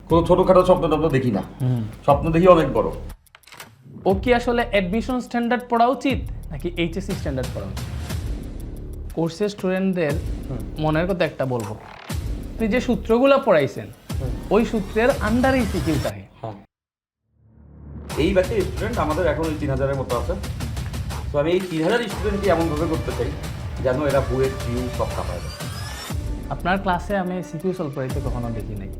কোনো ছোটখাটো স্বপ্ন টপ্ন দেখি না, স্বপ্ন দেখি অনেক বড়। ও কি আসলে অ্যাডমিশন স্ট্যান্ডার্ড পড়া উচিত নাকি এইচএসসি স্ট্যান্ডার্ড পড়া উচিত? কোর্সের স্টুডেন্টদের মনের কথা একটা বলবো, আপনি যে সূত্রগুলো পড়াইছেন ওই সূত্রের আন্ডারেই সিকিউ থাকে। এই ব্যাচে স্টুডেন্ট আমাদের এখন ওই 3000-এর মতো আছে। তো আমি এই 3000 স্টুডেন্টকে এমনভাবে করতে চাই যেন এরা বইয়ের কিউ সব কাপায় দেয়। আপনার ক্লাসে আমি সিকিউ সলভ করাইতে কখনো দেখি নাই।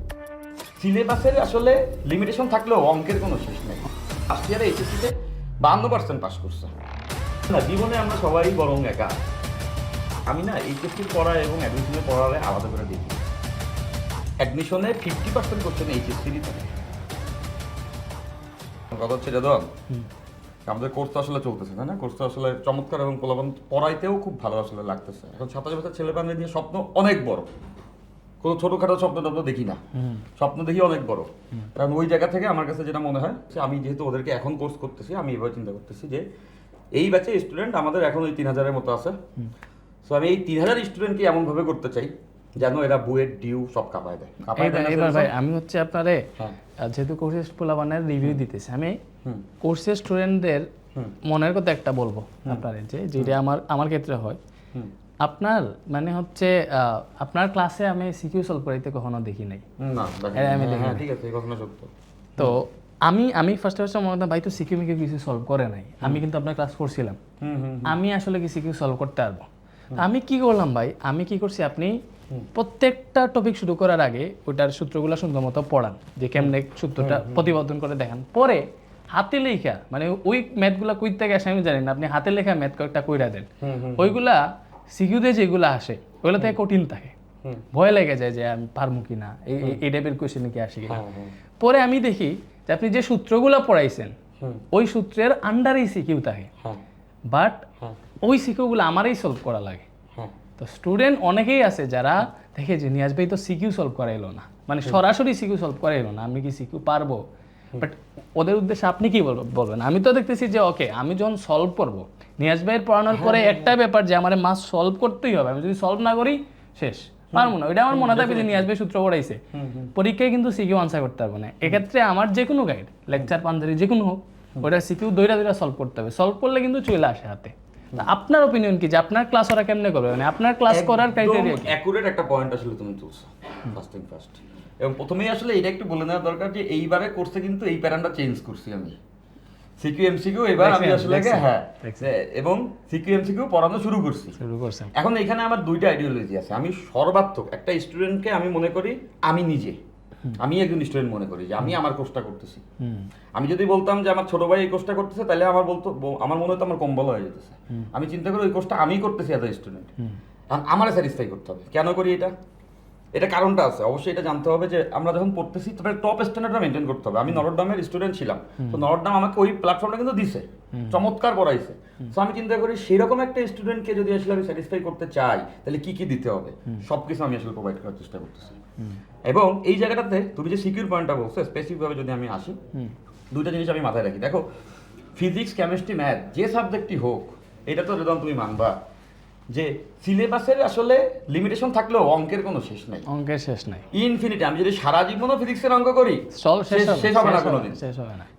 সিলেবাসের আসলে লিমিটেশন থাকলেও অঙ্কের কোনো শেষ নেই। ফার্স্ট ইয়ারে এইচএসসিতে 52% পাস করছে না। জীবনে আমরা সবাই বরং একা। আমি না এইচএসসির পড়া এবং অ্যাডমিশনের পড়ারে আলাদা করে দেখি। অ্যাডমিশনে 50% কোশ্চেন এইচএসসিরই থাকে। কথা হচ্ছে দাদা, আমাদের কোর্স তো আসলে চলতেছে, তাই না? কোর্স তো আসলে চমৎকার এবং পোলাপান পড়াইতেও খুব ভালো আসলে লাগতেছে। এখন 27 বছর ছেলেপানদের নিয়ে স্বপ্ন অনেক বড়। কোনো ছোটখাটো স্বপ্ন টপ্ন দেখি না, স্বপ্ন দেখি অনেক বড়। কারণ ওই জায়গা থেকে আমার কাছে যেটা মনে হয় যে আমি যেহেতু ওদেরকে এখন কোর্স করতেছি, আমি এভাবে চিন্তা করতেছি যে এই ব্যাচে স্টুডেন্ট আমাদের এখন ওই 3000-এর মতো আছে। সো আমি এই 3000 স্টুডেন্টকে এমনভাবে করতে চাই যেন এরা বইয়ের ডিউ সব কাপায় দেয়। এবার ভাই আমি হচ্ছে আপনারে যেহেতু কোর্সের পোলাপানের রিভিউ দিতেছি, আমি কোর্সের স্টুডেন্টদের মনের কথা একটা বলবো আপনাদের, যেটা আমার ক্ষেত্রে হয়। আপনার মানে হচ্ছে আপনার ক্লাসে আমি সিকিউ সলভ করাইতে কখনো দেখি নাই। না, আমি দেখি নাই। ঠিক আছে, এই কথাটা সত্য। তো আমি ফার্স্ট মনে হতাম ভাই তো সিকিউ মিকিউ কিছু সলভ করে নাই। আমি কিন্তু আপনার ক্লাস করছিলাম, আমি আসলে কি সিকিউ সলভ করতে পারবো। আমি কি করলাম ভাই, আমি কি করছি, আপনি প্রত্যেকটা টপিক শুরু করার আগে ওটার সূত্রগুলো সুন্দর মতো পড়ান, যে কেমনে সূত্রটা প্রতিপাদন করে দেখান। পরে হাতে লেখা, মানে ওই ম্যাথগুলা কই থেকে আসে আমি জানি না, আপনি হাতে লেখা ম্যাথ কয়েকটা কইরা দেন। ওইগুলা সিকিউতে যেগুলো আসে ওগুলো থেকে কঠিন থাকে, ভয় লেগে যায় যে আমি পারবো কি না, এই টাইপের কোয়েশ্চেন কি আসে কিনা। পরে আমি দেখি যে আপনি যে সূত্রগুলো পড়াইছেন ওই সূত্রের আন্ডারেই সিকিউ থাকে, বাট ওই সিকিউগুলো আমারই সলভ করা লাগে। তো স্টুডেন্ট অনেকেই আছে যারা দেখে যে নিয়াজ ভাই তো সিকিউ সলভ করাইলো না, মানে সরাসরি সিকিউ সলভ করাইলো না, আমি কি সিকিউ পারবো। বাট ওদের উদ্দেশ্যে আপনি কি বলবেন? আমি তো দেখতেছি যে ওকে, আমি যখন সলভ করবো, নিয়াজ ভাইয়ের পড়ানোর পরে একটা ব্যাপার যে আমার মাস সলভ করতেই হবে, আমি যদি সলভ না করি শেষ, পারবো না। ওইটা আমার মনে থাকবে যে নিয়াজ ভাই সূত্র পড়াইছে, পরীক্ষায় কিন্তু সিকিউ আনসার করতে পারবো না। এক্ষেত্রে আমার যে কোনো গাইড, লেকচার পাঞ্জারি যে কোনো হোক, ওটা সিকিউ দইরা সলভ করতে হবে। সলভ করলে কিন্তু চলে আসে হাতে। আপনার অপিনিয়ন কি যে আপনার ক্লাস ওরা কেমনে করবে, মানে আপনার ক্লাস করার ক্রাইটেরিয়া কি? অ্যাকুরেট একটা পয়েন্ট আসলে তুমি তুলছো ফার্স্ট। এবং প্রথমেই আসলে এটা একটু বলে নেওয়া দরকার যে এইবারে কোর্সে কিন্তু এই প্যাটার্নটা চেঞ্জ করছি আমি। সিকিউ এমসিকিউ এবার আমি আসলে এবং সিকিউ এমসিকিউ পড়ানো শুরু করছি। এখন এখানে আমার দুইটা আইডিওলজি আছে। আমি সর্বাত্মক একটা স্টুডেন্টকে আমি মনে করি আমি নিজে, আমি একজন স্টুডেন্ট মনে করি যে আমি আমার কোর্সটা করতেছি। আমি যদি বলতাম যে আমার ছোট ভাই এই কোর্সটা করতেছে, তাহলে আমার মনে হতো আমার কম্বল হয়ে যেতেছে। আমি চিন্তা করি ওই কোর্সটা আমি করতেছি অ্যাজ এ স্টুডেন্ট, আমার স্যাটিসফাই করতে হবে। কেন করি এটা কারণটা আছে, অবশ্যই এটা জানতে হবে যে আমরা যখন পড়তেছি তবে টপ স্ট্যান্ডার্ডটা মেনটেন করতে হবে। আমি নরডামের স্টুডেন্ট ছিলাম, তো নরডাম আমাকে ওই প্ল্যাটফর্মটা কিন্তু দিছে, চমৎকার পড়াইছে। তো আমি চিন্তা করি সেরকম একটা স্টুডেন্টকে যদি আসলে আমি স্যাটিসফাই করতে চাই, তাহলে কি কি দিতে হবে, সবকিছু আমি আসলে প্রোভাইড করার চেষ্টা করতেছি। এবং এই জায়গাটাতে তুমি যে সিকিউর পয়েন্টটা বলছো, স্পেসিফিকভাবে যদি আমি আসি, দুইটা জিনিস আমি মাথায় রাখি। দেখো, ফিজিক্স, কেমিস্ট্রি, ম্যাথ যে সাবজেক্টই হোক, এটা তো যখন তুমি মানবা যে সিলেবাসের আসলে লিমিটেশন থাকলেও অঙ্কের কোনো শেষ নাই, অঙ্কের শেষ নাই, ইনফিনিটি। আমি যদি সারা জীবনও ফিজিক্সের অঙ্ক করি শেষ হবে না কোনোদিন,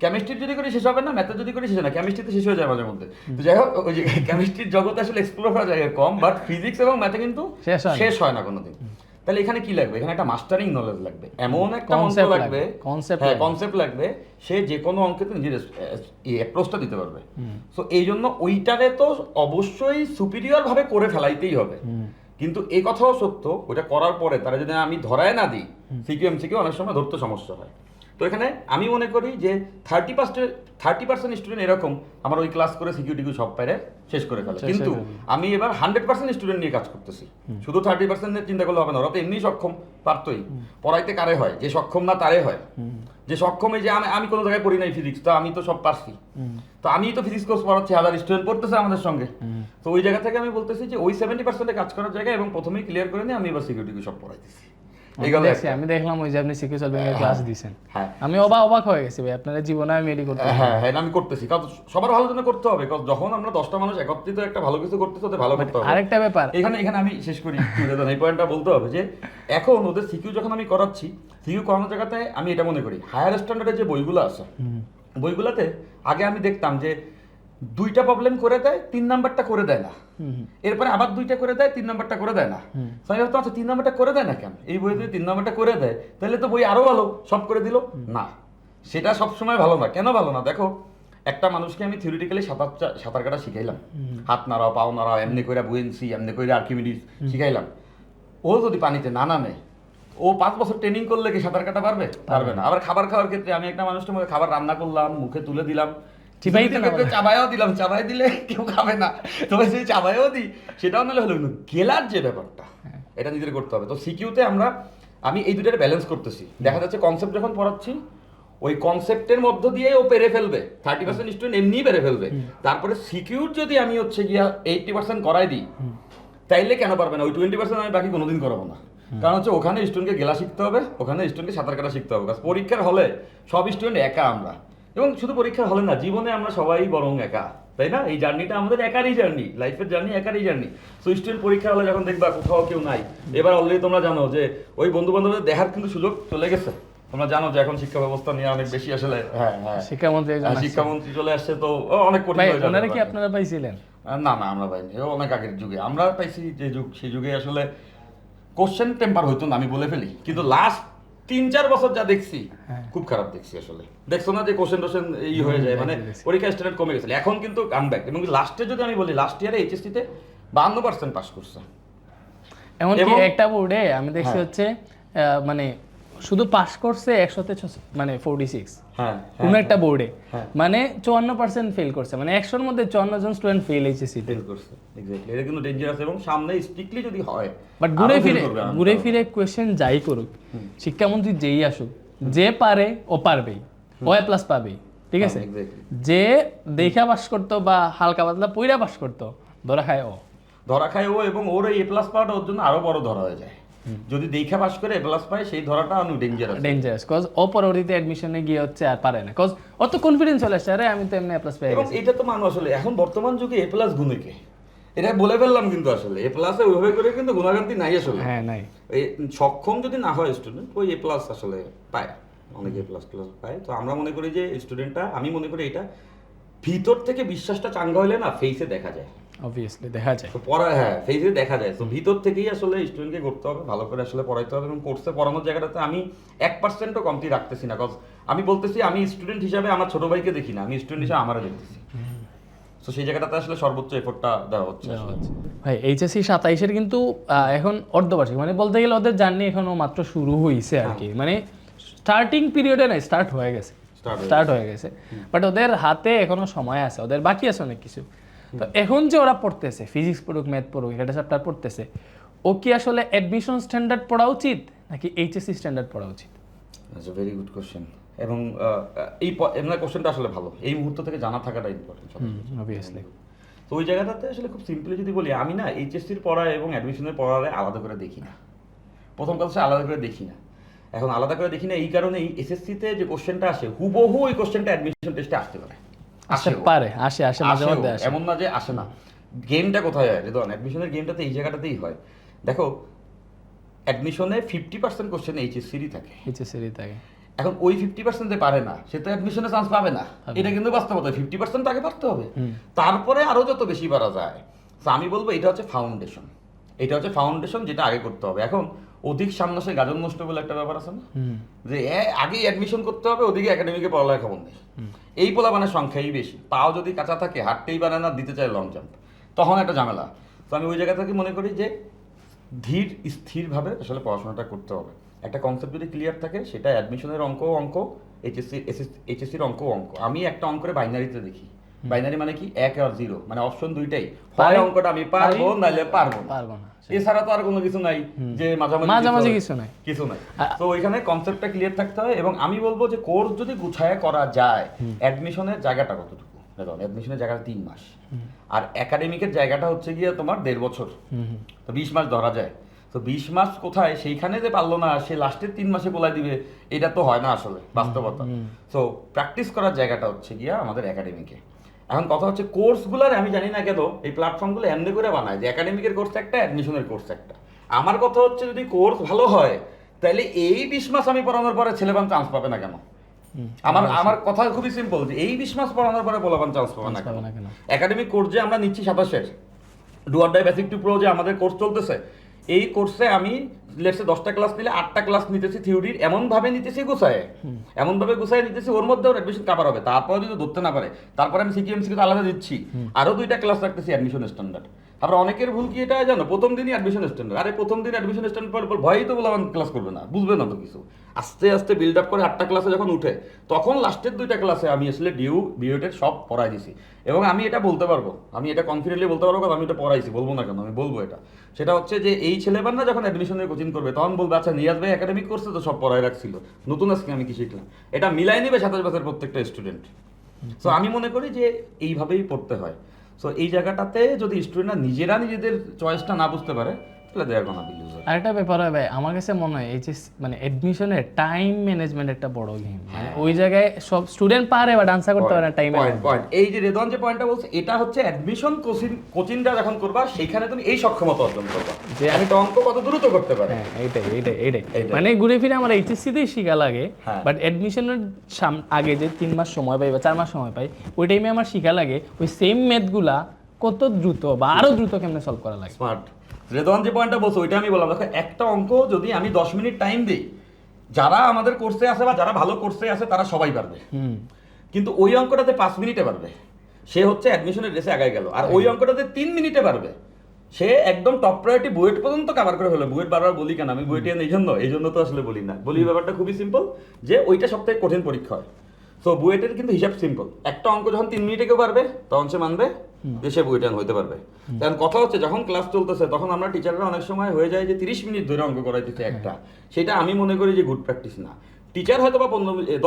কেমিস্ট্রি যদি করি শেষ হবে না, ম্যাথ যদি করি শেষ হয় না, কেমিস্ট্রিতে শেষ হয়ে যায় মাঝে মধ্যে। তো যাই হোক, ওই যে কেমিস্ট্রির জগতে আসলে এক্সপ্লোর করা যায় কম, বাট ফিজিক্স এবং ম্যাথে কিন্তু শেষ হয় না কোনোদিন। তাহলে এখানে কি লাগবে? এখানে একটা মাস্টারিং নলেজ লাগবে, এমন একটা মন্ত্র লাগবে, কনসেপ্ট লাগবে, সে যে কোনো অঙ্কেতে নিজের অ্যাপ্রোচটা দিতে পারবে। সো এই জন্য ওইটারে তো অবশ্যই সুপিরিয়র ভাবে করে ফেলাইতেই হবে। কিন্তু এই কথাও সত্য, ওইটা করার পরে তারা যদি আমি ধরায় না দিই, সিকিউ এমসিকিউ অনেক সময় ধরতে সমস্যা হয়। তো এখানে আমি মনে করি যে 30% স্টুডেন্ট এরকম আমার ওই ক্লাস করে সিকিউরিটি সব পারে শেষ করে ফেলে। কিন্তু আমি এবার 100% স্টুডেন্ট নিয়ে কাজ করতেছি। শুধু 30% চিন্তা করলে হবে না, ওরা তো এমনি সক্ষম, পারতই। পড়াইতে কারে হয়? যে সক্ষম না তারে হয়। যে সক্ষম, এই যে আমি কোনো জায়গায় পড়ি নাই ফিজিক্স, তো আমি তো সব পারছি, তো আমি তো ফিজিক্স কোর্স পড়াচ্ছি, 1000 স্টুডেন্ট পড়তেছে আমাদের সঙ্গে। তো ওই জায়গা থেকে আমি বলতেছি যে ওই 70% কাজ করার জায়গায় এবং প্রথমেই ক্লিয়ার করে নিয়ে আমি এবার সিকিউরিটি সব পড়াইতেছি। এই দেখছি, আমি দেখলাম ওই যে আপনি সিকিউ সলভিং এর ক্লাস দিছেন, হ্যাঁ আমি অবাক হয়ে গেছি ভাই, আপনারা জীবনে আমি এডি করতে হ্যাঁ হ্যাঁ আমি করতেছি, কারণ সবার ভালো জন্য করতে হবে, কারণ যখন আমরা 10টা মানুষ একত্রিত একটা ভালো কিছু করতেছি ওদের ভালো করতে হবে। আরেকটা ব্যাপার, এখানে এখানে আমি শেষ করি এই পয়েন্টটা বলতে হবে যে এখন ওদের সিকিউ যখন আমি করাচ্ছি, সিকিউ করানোর জায়গাতে আমি এটা মনে করি হায়ার স্ট্যান্ডার্ডের যে বইগুলো আছে বইগুলোতে আগে আমি দেখতাম যে 2টা প্রবলেম করে দেয়, 3 নাম্বারটা করে দেয় না, এরপরে আবার 2টা করে দেয়, 3 নাম্বারটা করে দেয় না। তো আমি ভাবতাম আচ্ছা 3 নাম্বারটা করে দেয় না কেন, এই বইতে 3 নাম্বারটা করে দেয় তাহলে তো বই আরো ভালো, সব করে দিল না, সেটা সবসময় ভালো না। কেন ভালো না? দেখো একটা মানুষকে আমি থিওরিটিক্যালি সাঁতার কাটা শিখাইলাম, হাত নাড়াও পাও নাড়াও এমনি করে বুয়েন্সি এমনি করে আর্কিমিডিস শিখাইলাম, ও যদি পানিতে না নামে ও 5 বছর ট্রেনিং করলে কি সাঁতার কাটা পারবে? পারবে না। আবার খাবার খাওয়ার ক্ষেত্রে আমি একটা মানুষের মধ্যে খাবার রান্না করলাম, মুখে তুলে দিলাম, চাবাইও দিলাম, চাবাই দিলে কেউ খাবে না, তবে সেই চাবাইও দিই সেটাও নাহলে হলো, কিন্তু গেলার যে ব্যাপারটা এটা নিজেদের করতে হবে। তো সিকিউতে আমি এই দুটার ব্যালেন্স করতেছি। দেখা যাচ্ছে কনসেপ্ট যখন পড়াচ্ছি ওই কনসেপ্টের মধ্য দিয়ে ও পেরে ফেলবে, 30% স্টুডেন্ট এমনিই পেরে ফেলবে, তারপরে সিকিউর যদি আমি গিয়া 80% করাই দিই তাইলে কেন পারবে না, ওই 20% আমি বাকি কোনোদিন করাবো না। কারণ ওখানে স্টুডেন্টকে গেলা শিখতে হবে, ওখানে স্টুডেন্টকে সাঁতার কাটা শিখতে হবে। পরীক্ষার হলে সব স্টুডেন্ট একা আমরা, এবং শুধু পরীক্ষার হলে না, জীবনে আমরা সবাই বরং একা, তাই না? এই জার্নিটা আমাদের একারই জার্নি, লাইফের জার্নি একারই জার্নি। সো স্টুডেন্ট পরীক্ষা হলে যখন দেখবা কোথাও কেউ নাই, এবার অলরেডি তোমরা জানো যে ওই বন্ধু বান্ধবদের দেখার কিন্তু সুযোগ চলে গেছে। তোমরা জানো যে এখন শিক্ষা ব্যবস্থা নিয়ে অনেক বেশি আসলে শিক্ষামন্ত্রী চলে আসছে, তো অনেক কঠিন হয়ে যাবে। কি আপনারা পাইছিলেন? না না আমরা পাইনি, অনেক আগের যুগে আমরা পাইছি, যে যুগ সেই যুগে আসলে কোশ্চেন টেম্পার হইতো না, আমি বলে ফেলি, কিন্তু লাস্ট 3-4 বছর যা দেখছি খুব খারাপ দেখছি আসলে। দেখছো না যে কোশ্চেন টোশ্চেন হয়ে যায়, মানে পরীক্ষা স্ট্যান্ডার্ড কমে গেছিল, এখন কিন্তু কামব্যাক। এবং লাস্টে যদি আমি বলি লাস্ট ইয়ারে এইচএসসি তে 52% পাস করছে। এমনকি একটা বোর্ডে আমি দেখছি হচ্ছে মানে শুধু পাস করছে 100-তে মানে 46, কোন একটা বোর্ডে মানে 54% ফেল করছে, মানে 100-র মধ্যে 54 জন স্টুডেন্ট ফেল এইচএসসি ফেল করছে। এক্স্যাক্টলি, এটা কিন্তু ডেঞ্জারাস, এবং সামনে স্ট্রিক্টলি যদি হয়, বাট ঘুরে ফিরে কোশ্চেন যাই করুক, শিক্ষামন্ত্রী যেই আসুক, যে পারে ও পারবেই, ও এ প্লাস পাবেই, ঠিক আছে? যে দেখা পাস করতো বা হালকা পাতলা পইরা পাস করতো, ধরা খায় ও, এবং ওর এই এ প্লাস পাওয়াটা ওর জন্য আরো বড় ধরা হয়ে যায়। যদি দেখা পাস করে এ প্লাস পায়, সেই ধরাটা অনেক ডেঞ্জারাস, কজ ও পরবর্তীতে অ্যাডমিশনে গিয়ে হচ্ছে আর পারে না, কজ অত কনফিডেন্স চলে আসছে, আরে আমি তো এমনি এ প্লাস পেয়ে গেছি। এটা তো মানুষ আসলে এখন বর্তমান যুগে এ প্লাস গুণে কে, এটা বলে ফেললাম, কিন্তু আসলে এ প্লাসে ওইভাবে করে কিন্তু গুণাগান্তি নাই আসলে। হ্যাঁ নাই, এই সক্ষম যদি না হয় স্টুডেন্ট, ওই এ প্লাস আসলে পায়, অনেক এ প্লাস পায়। তো আমরা মনে করি যে স্টুডেন্টটা, আমি মনে করি এটা ভিতর থেকে বিশ্বাসটা চাঙ্গা হইলে না ফেসে দেখা যায়, অবভিয়াসলি দেখা যায়, তো ফেসে দেখা যায়। তো ভিতর থেকেই আসলে স্টুডেন্টকে করতে হবে, ভালো করে আসলে পড়াইতে হবে। এবং কোর্সে পড়ানোর জায়গাটাতে আমি 1%ও কমতি রাখতেছি না, কজ আমি বলতেছি আমি স্টুডেন্ট হিসাবে আমার ছোট ভাইকে দেখি না, আমি স্টুডেন্ট হিসাবে আমারও দেখতেছি। তো সেই জায়গাটাতে আসলে সর্বোচ্চ এফোর্টটা দেওয়া হচ্ছে। ভাই এইচএসসি 27-এর কিন্তু এখন অর্ধবার্ষিক, মানে বলতে গেলে ওদের জার্নি এখনো মাত্র শুরু হয়েছে আর কি, মানে স্টার্টিং পিরিয়ডে নাই, স্টার্ট হয়ে গেছে, বাট ওদের হাতে এখনো সময় আছে, ওদের বাকি আছে অনেক কিছু। তো এখন যে ওরা পড়তেছে, ফিজিক্স পড়ুক, ম্যাথ পড়ুক, এটা চ্যাপ্টার পড়তেছে, ও কি আসলে অ্যাডমিশন স্ট্যান্ডার্ড পড়া উচিত নাকি এইচএসসি স্ট্যান্ডার্ড পড়া উচিত? ভেরি গুড কোশ্চেন, এবং এই কোশ্চেনটা আসলে ভালো, এই মুহূর্ত থেকে জানা থাকাটা ইম্পর্টেন্ট অবভিয়াসলি। তো ওই জায়গাটাতে আসলে খুব সিম্পলি যদি বলি, আমি না এইচএসসির পড়া এবং অ্যাডমিশনের পড়ারে আলাদা করে দেখি না, প্রথম কথা আলাদা করে দেখি না। এখন আলাদা করে দেখি না এই কারণেই, এসএসসিতে যে কোশ্চেনটা আসে হুবহু ওই কোশ্চেনটা অ্যাডমিশন টেস্টে আসতে পারে, আসে মাঝে মধ্যে, এমন না যে আসে না। গেমটা কোথায় হয় রেদন? অ্যাডমিশনের গেমটাতে এই জায়গাটাতেই হয়। দেখো অ্যাডমিশনে 50% কোশ্চেন এইচএসসিরই থাকে। এখন ওই 50% যে পারে না, সে তো অ্যাডমিশনে চান্স পাবে না, এটা কিন্তু বাস্তবতা। 50% তাকে পারতে হবে, তারপরে আরো যত বেশি পারা যায়। তো আমি বলবো এটা হচ্ছে ফাউন্ডেশন, যেটা আগে করতে হবে। এখন অধিক সামনাসে গাজন নষ্ট বলে একটা ব্যাপার আছে না, যে আগেই অ্যাডমিশন করতে হবে, ওদিকে একাডেমিকে পড়ালেখা খবর নেই। এই পোলাপানের সংখ্যাই বেশি, পাও যদি কাঁচা থাকে, হাঁটতেই পারে না, দিতে চায় লং জাম্প, তখন একটা ঝামেলা। তো আমি ওই জায়গা থেকে মনে করি যে ধীর স্থিরভাবে আসলে পড়াশোনাটা করতে হবে। একটা কনসেপ্ট যদি ক্লিয়ার থাকে, সেটা অ্যাডমিশনের অঙ্ক, এইচএসসির অঙ্ক। আমি একটা অঙ্কের বাইনারিতে দেখি, বাইনারি মানে কি 1 আর 0, মানে অপশন দুইটাই, হয় অঙ্কটা আমি পারবো নাহলে পারবো না, এছাড়া তো আর কোনো কিছু নাই যে মাঝামাঝি কিছু নাই। তো ওইখানে কনসেপ্টটা ক্লিয়ার থাকতে হয়। এবং আমি বলবো যে কোর্স যদি গুছায় করা যায়, অ্যাডমিশনের জায়গাটা কতটুকু, অ্যাডমিশনের জায়গাটা 3 মাস, আর একাডেমিকের জায়গাটা হচ্ছে গিয়ে তোমার 1.5 বছর, তো 20 মাস ধরা যায়। তো 20 মাস কোথায়, সেইখানে যে পারলো না সে লাস্টের 3 মাসে বলাই দিবে, এটা তো হয় না আসলে বাস্তবতা। সো প্র্যাকটিস করার জায়গাটা হচ্ছে গিয়া আমাদের একাডেমিকে। এখন কথা হচ্ছে কোর্সগুলোর আমি জানি না কেন এই প্ল্যাটফর্মগুলো এমনি করে বানায় যে একাডেমিকের কোর্স একটা, অ্যাডমিশনের কোর্স একটা। আমার কথা হচ্ছে যদি কোর্স ভালো হয় তাহলে এই 20 মাস আমি পড়ানোর পরে ছেলেবান চান্স পাবে না কেন? আমার কথা খুবই সিম্পল, যে এই 20 মাস পড়ানোর পরে পোলাপান চান্স পাবে না কেন? একাডেমিক কোর্স যে আমরা নিচ্ছি 27-এর do or die basic to pro যে আমাদের কোর্স চলতেছে, এই কোর্সে আমি লেটসে 10টা ক্লাস নিলে 8টা ক্লাস নিতেছি থিওরির, এমনভাবে নিতেছি গুছায় নিতেছি, ওর মধ্যেও অ্যাডমিশন কাভার হবে। তারপরে যদি ধরতে না পারে, তারপরে আমি সিকিএমসি কে আলাদা দিচ্ছি, আরো 2টা ক্লাস রাখতেছি অ্যাডমিশন স্ট্যান্ডার্ড। আবার অনেকের ভুল কি এটা জানো, প্রথম দিনই অ্যাডমিশন স্ট্যান্ডার্ড। আরে প্রথম দিন অ্যাডমিশন স্ট্যান্ডার্ড পর ভয়ই তো বলে ক্লাস করবে না, বুঝবে না তো কিছু। আস্তে আস্তে বিল্ড আপ করে 8টা ক্লাসে যখন উঠে, তখন লাস্টের 2টা ক্লাসে আমি আসলে বিএডের সব পড়াই দিছি। এবং আমি এটা বলতে পারবো, আমি এটা কনফিডেন্টলি বলতে পারবো, কারণ আমি এটা পড়াইছি, বলবো না কেন, আমি বলবো এটা। সেটা হচ্ছে যে এই ছেলেবানরা যখন অ্যাডমিশনের কোচিং করবে তখন বলবে আচ্ছা নিয়াজ ভাই একাডেমিক কোর্সে তো সব পড়াই রাখছিল, নতুন আজকে আমি কি শিখলাম। এটা মিলাই নেবে 27 বছরের প্রত্যেকটা স্টুডেন্ট। সো আমি মনে করি যে এইভাবেই পড়তে হয়। সো এই জায়গাটাতে যদি স্টুডেন্টরা নিজেরা নিজেদের চয়েসটা না বুঝতে পারে, তাহলে দেয়ার কোনো বিলিউজার। আরেকটা ব্যাপার হয় ভাই, আমার কাছে মনে হয় এই যে মানে অ্যাডমিশনের টাইম ম্যানেজমেন্ট একটা বড় গেম। মানে ওই জায়গায় সব স্টুডেন্ট পারে বা ডান্সার করতে পারে না টাইম পয়েন্ট। এই যে রেদওয়ান যে পয়েন্টটা বলছে, এটা হচ্ছে অ্যাডমিশন কোচিংটা যখন করবা সেখানে তুমি এই সক্ষমতা অর্জন করবা যে আমি তো অঙ্ক কত দ্রুত করতে পারি। হ্যাঁ, এইটাই মানে ঘুরে ফিরে আমার এইচএসসি তেই শিখা লাগে, বাট অ্যাডমিশনের আগে যে 3 মাস সময় পাই বা 4 মাস সময় পাই, ওই টাইমে আমার শিখা লাগে ওই সেম ম্যাথগুলা কত দ্রুত বা আরো দ্রুত কেমনে সলভ করা লাগে। স্মার্ট। রেদওয়ান যে পয়েন্টটা বলছে ওইটা আমি বললাম, দেখো একটা অঙ্ক যদি আমি 10 মিনিট টাইম দিই, যারা আমাদের কোর্সে আছে বা যারা ভালো কোর্সে আছে তারা সবাই পারবে, কিন্তু ওই অঙ্কটাতে 5 মিনিটে পারবে, সে হচ্ছে অ্যাডমিশনের রেসে আগায় গেল। আর ওই অঙ্কটাতে 3 মিনিটে পারবে, সে একদম টপ প্রায়োরিটি বুয়েট পর্যন্ত কভার করে ফেলো। বুয়েট বারবার বলি কেন, আমি বুয়েটে এই জন্য তো আসলে বলি না, বলি ব্যাপারটা খুবই সিম্পল, যে ওইটা সবথেকে কঠিন পরীক্ষা হয়। সো বুয়েটের কিন্তু হিসাব সিম্পল, একটা অঙ্ক যখন 3 মিনিটে কেউ পারবে তখন সে মানবে যে সে বুয়েটান হইতে পারবে। কারণ কথা হচ্ছে যখন ক্লাস চলতেছে তখন আমরা টিচাররা অনেক সময় হয়ে যায় যে 30 মিনিট ধরে অঙ্ক করাইতেছে একটা, সেটা আমি মনে করি যে গুড প্র্যাকটিস না। টিচার হয়তো বা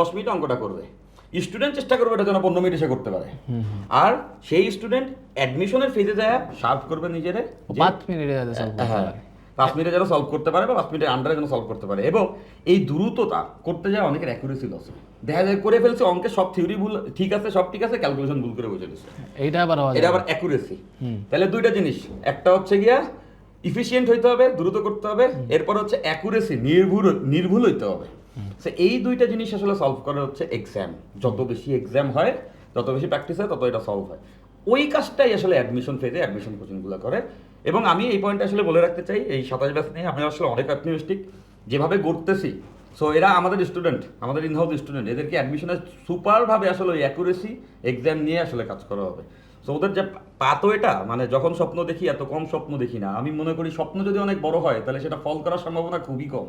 10 মিনিট অঙ্কটা করবে, স্টুডেন্ট চেষ্টা করবে এটা যেন 15 মিনিটে সে করতে পারে। আর সেই স্টুডেন্ট অ্যাডমিশনের ফেজে যায় শার্প করবে নিজেরে 5 মিনিটে যাতে সলভ করতে পারে, 5 মিনিটে যেন সলভ করতে পারে বা 5 মিনিটের আন্ডারে যেন সলভ করতে পারে। এবং এই দ্রুততা করতে যায় অনেকের অ্যাকুরেসি লস, দেখা যায় করে ফেলছে অঙ্কের সব থিওরি ভুল ঠিক আছে, সব ঠিক আছে, ক্যালকুলেশন ভুল করে বসে দিচ্ছে। এটা আবার অ্যাকুরেসি। তাহলে 2টা জিনিস, একটা হচ্ছে গিয়া ইফিশিয়েন্ট হইতে হবে, দ্রুত করতে হবে, এরপর হচ্ছে অ্যাকুরেসি, নির্ভুল হইতে হবে। সো এই 2টা জিনিস আসলে সলভ করা হচ্ছে এক্সাম। যত বেশি এক্সাম হয়, যত বেশি প্র্যাকটিস হয়, তত এটা সলভ হয়। ওই কাজটাই আসলে অ্যাডমিশন ফেজে অ্যাডমিশন কোচিংগুলো করে। এবং আমি এই পয়েন্টটা আসলে বলে রাখতে চাই, এই 27 ব্যাচ নিয়ে আমি আসলে অনেক অপটিমিস্টিক যেভাবে গড়তেছি। সো এরা আমাদের স্টুডেন্ট, আমাদের ইনহাউস স্টুডেন্ট, এদেরকে অ্যাডমিশনে সুপারভাবে আসলে ওই অ্যাকুরেসি এক্সাম নিয়ে আসলে কাজ করা হবে। সো ওদের যে পাতো এটা, মানে যখন স্বপ্ন দেখি এত কম স্বপ্ন দেখি না। আমি মনে করি স্বপ্ন যদি অনেক বড় হয় তাহলে সেটা ফল করার সম্ভাবনা খুবই কম।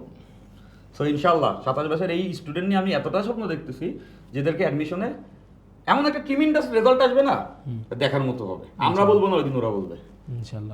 সো ইনশাল্লাহ 27 বছরের এই স্টুডেন্ট নিয়ে আমি এতটা স্বপ্ন দেখতেছি যেদেরকে অ্যাডমিশনে এমন একটা ট্রিমিন্ডাস রেজাল্ট আসবে না, দেখার মতো হবে। আমরা বলবো না, ওই দিন ওরা বলবে। ইনশাআল্লাহ।